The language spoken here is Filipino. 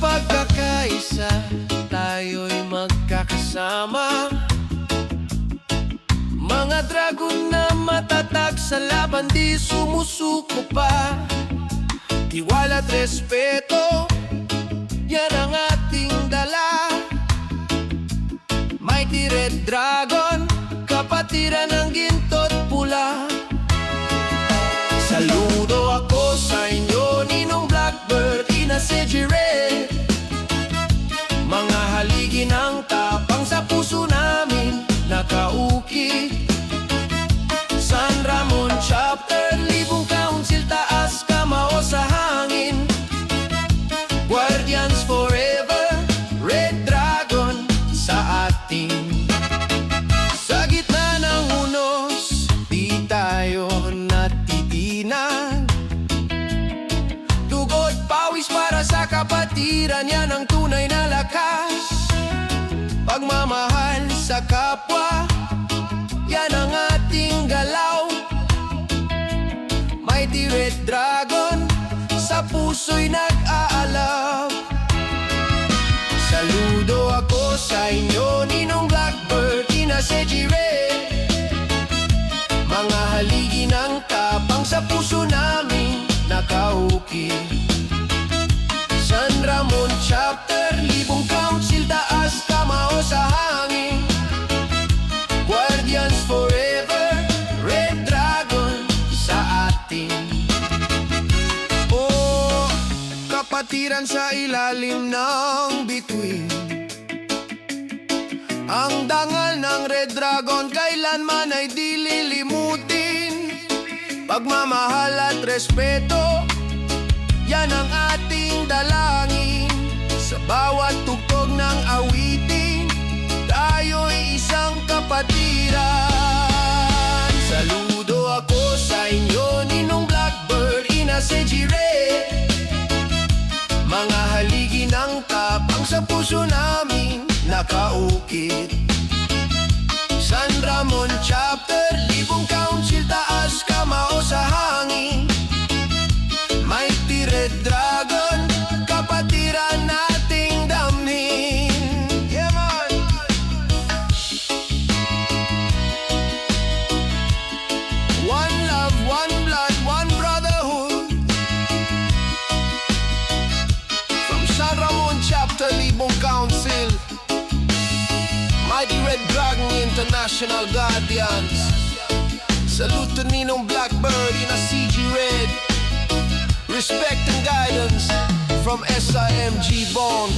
pagkakaisa, tayo'y magkakasama. Mga dragon na matatag sa laban, di sumusuko pa. Tiwala at respeto, yan ang ating dala. Mighty Red Dragon, kapatiran ng ginto't pula. Saludo ako sa inyo, Ninong Blackbird, Ina CG Red. Mga haligi ng tapang sa puso namin nakaukit. San Ramon Chapter, Libong Council, taas kamao sa hangin. Guardians forever, Red Dragon sa ating. Sa gitna ng unos, di tayo natitinag. Dugo't pawis para sa kapatiran, yan ang tunay na lakas. Pagmamahal sa kapwa, yan ang ating galaw. Mighty Red Dragon, sa puso'y nag-aalab. Saludo ako sa inyo, Ninong Blackbird, Ina CG Red. Mga haligi ng tapang sa puso namin nakaukit. San Ramon Chapter, Libong Council, taas kamao sa hangin. Guardians forever, Red Dragon sa atin. Oh, kapatiran sa ilalim ng bituin. Ang dangal ng Red Dragon kailanman ay di lilimutin. Pagmamahal at respeto, yan ang ating dalangin. Sa bawat tugtog ng awitin, tayo'y isang kapatiran. Saludo ako sa inyo, Ninong Blackbird, Ina CG Red. Mga haligi ng tapang sa puso namin nakaukit. San Ramon Chapter, Libong Council, taas kamao sa hangin. Mighty Red Dragon, kapatiran nating damhin. Yeah, man. One love, one blood, one brotherhood. From San Ramon Chapter, Libong Council, Mighty Red Dragon International Guardians. Salute to Ninong Blackbird, Ina CG Red. Respect and guidance from SIMG Bond.